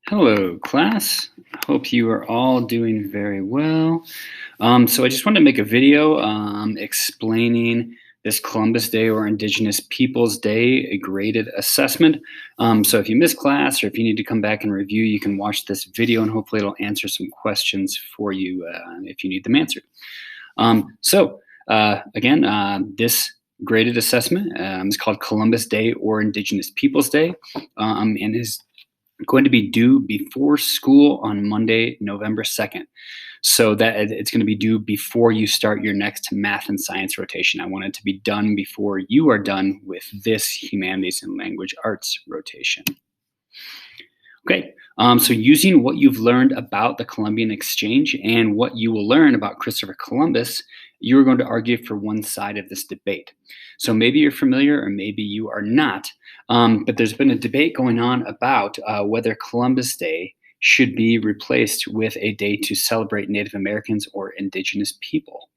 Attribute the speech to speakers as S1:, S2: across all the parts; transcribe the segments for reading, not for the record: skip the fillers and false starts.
S1: Hello, class. Hope you are all doing very well. So I just wanted to make a video explaining this Columbus Day or Indigenous Peoples Day a graded assessment. So if you missed class or if you need to come back and review, you can watch this video and hopefully it'll answer some questions for you if you need them answered. Again, this graded assessment is called Columbus Day or Indigenous Peoples Day and is going to be due before school on Monday, November 2nd. So that it's going to be due before you start your next math and science rotation. I want it to be done before you are done with this humanities and language arts rotation. Okay, so using what you've learned about the Columbian Exchange and what you will learn about Christopher Columbus, you're going to argue for one side of this debate. So maybe you're familiar or maybe you are not, but there's been a debate going on about whether Columbus Day should be replaced with a day to celebrate Native Americans or Indigenous people.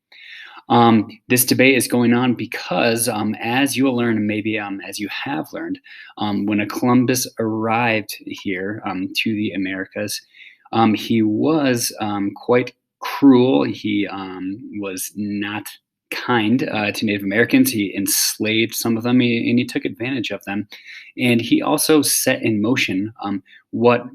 S1: This debate is going on because, as you will learn, and maybe as you have learned, when a Columbus arrived here to the Americas, he was quite cruel. He was not kind to Native Americans. He enslaved some of them, and he took advantage of them. And he also set in motion what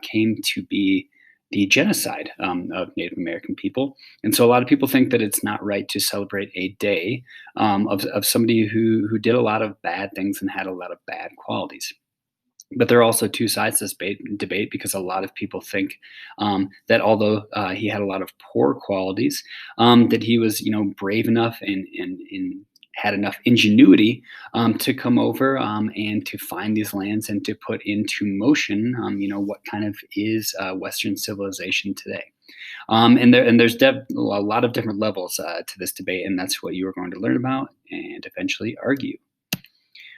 S1: came to be the genocide of Native American people. And so a lot of people think that it's not right to celebrate a day of somebody who did a lot of bad things and had a lot of bad qualities. But there are also two sides to this debate because a lot of people think that although he had a lot of poor qualities, that he was, brave enough and had enough ingenuity to come over and to find these lands and to put into motion, what kind of is Western civilization today. There's a lot of different levels to this debate, and that's what you are going to learn about and eventually argue.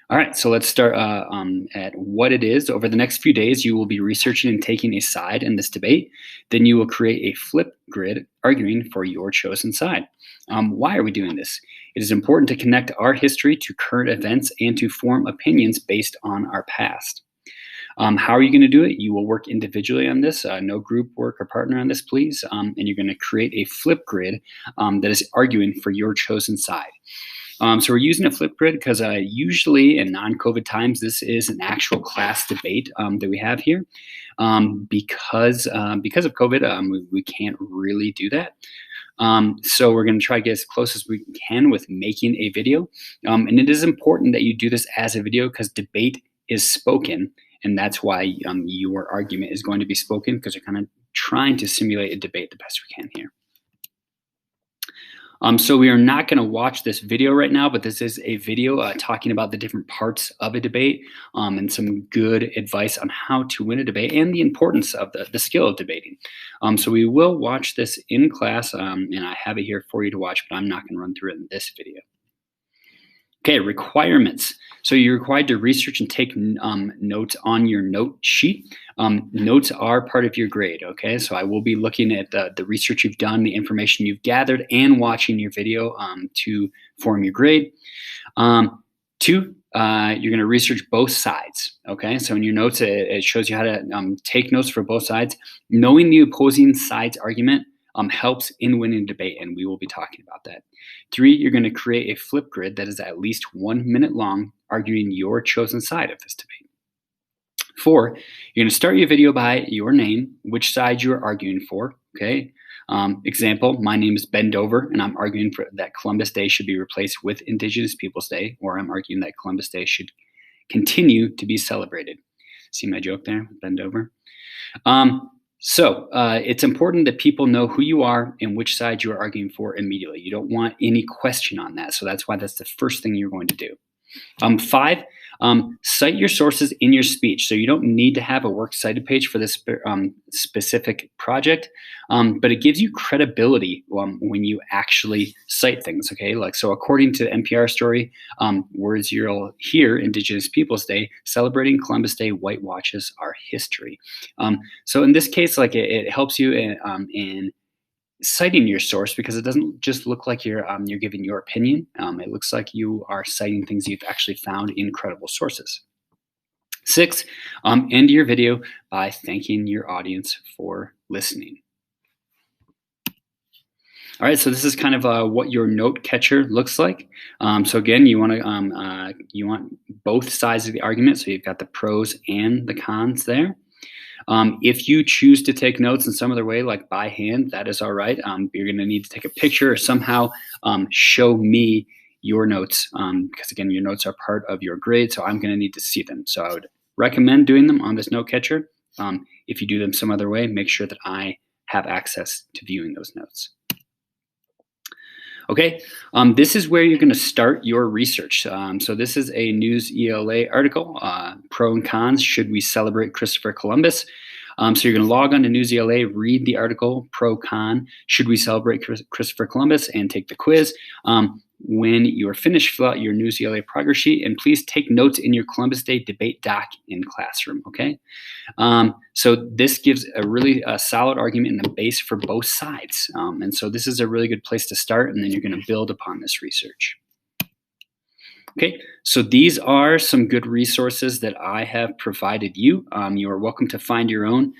S1: All right, so let's start at what it is. Over the next few days, you will be researching and taking a side in this debate. Then you will create a flip grid arguing for your chosen side. Why are we doing this? It is important to connect our history to current events and to form opinions based on our past. How are you going to do it? You will work individually on this, no group work or partner on this, please. And you're going to create a flip grid that is arguing for your chosen side. So we're using a flip grid because usually in non-COVID times, this is an actual class debate that we have here. Because of COVID, we can't really do that. So we're going to try to get as close as we can with making a video. And it is important that you do this as a video because debate is spoken. And that's why your argument is going to be spoken because we're kind of trying to simulate a debate the best we can here. So we are not going to watch this video right now, but this is a video talking about the different parts of a debate and some good advice on how to win a debate and the importance of the skill of debating. So we will watch this in class, and I have it here for you to watch, but I'm not going to run through it in this video. Okay, requirements. So you're required to research and take notes on your note sheet. Notes are part of your grade, okay? So I will be looking at the research you've done, the information you've gathered, and watching your video to form your grade. Two, you're gonna research both sides, okay? So in your notes, it shows you how to take notes for both sides. Knowing the opposing side's argument helps in winning debate, and we will be talking about that. Three, you're going to create a flip grid that is at least 1 minute long, arguing your chosen side of this debate. Four, you're going to start your video by your name, which side you're arguing for, okay? Example, my name is Ben Dover, and I'm arguing for that Columbus Day should be replaced with Indigenous Peoples Day, or I'm arguing that Columbus Day should continue to be celebrated. See my joke there, Ben Dover? So it's important that people know who you are and which side you are arguing for immediately. You don't want any question on that. So that's why that's the first thing you're going to do. Five, cite your sources in your speech. So you don't need to have a works cited page for this specific project, but it gives you credibility when you actually cite things, okay? Like, so according to the NPR story, words you'll hear, Indigenous Peoples Day, celebrating Columbus Day whitewashes our history. So in this case, like it helps you in citing your source because it doesn't just look like you're giving your opinion. It looks like you are citing things you've actually found in credible sources. 6, end your video by thanking your audience for listening. All right, so this is kind of what your note catcher looks like. So again, you want both sides of the argument, so you've got the pros and the cons there. If you choose to take notes in some other way, like by hand, that is all right. You're going to need to take a picture or somehow show me your notes, because again, your notes are part of your grade, so I'm going to need to see them. So I would recommend doing them on this note catcher. If you do them some other way, make sure that I have access to viewing those notes. Okay, this is where you're going to start your research. So this is a News ELA article, pro and cons, should we celebrate Christopher Columbus? So you're going to log on to News ELA, read the article, pro, con, should we celebrate Christopher Columbus, and take the quiz. When you're finished, fill out your News ELA progress sheet, and please take notes in your Columbus Day debate doc in classroom, okay? So this gives a really solid argument and a base for both sides. And so this is a really good place to start, and then you're going to build upon this research. Okay, so these are some good resources that I have provided you. You are welcome to find your own.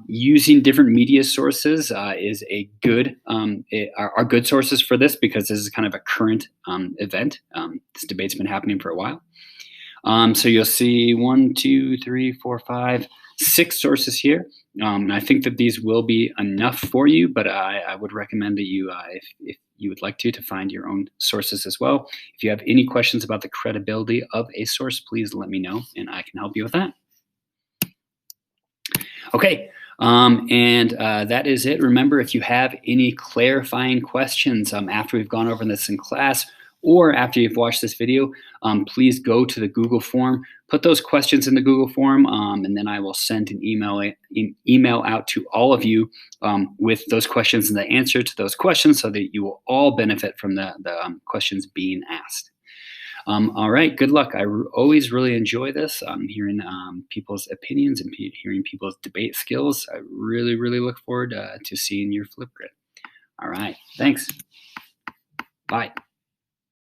S1: Using different media sources is a good are good sources for this, because this is kind of a current event. This debate's been happening for a while. So you'll see 1, 2, 3, 4, 5, 6 sources here. And I think that these will be enough for you, but I would recommend that you, if you would like to find your own sources as well. If you have any questions about the credibility of a source, please let me know and I can help you with that. Okay, and that is it. Remember, if you have any clarifying questions after we've gone over this in class, or after you've watched this video, please go to the Google form, put those questions in the Google form, and then I will send an email out to all of you with those questions and the answer to those questions, so that you will all benefit from the questions being asked. All right, good luck. I always really enjoy this, hearing people's opinions and hearing people's debate skills. I really, really look forward to seeing your Flipgrid. All right, thanks. Bye.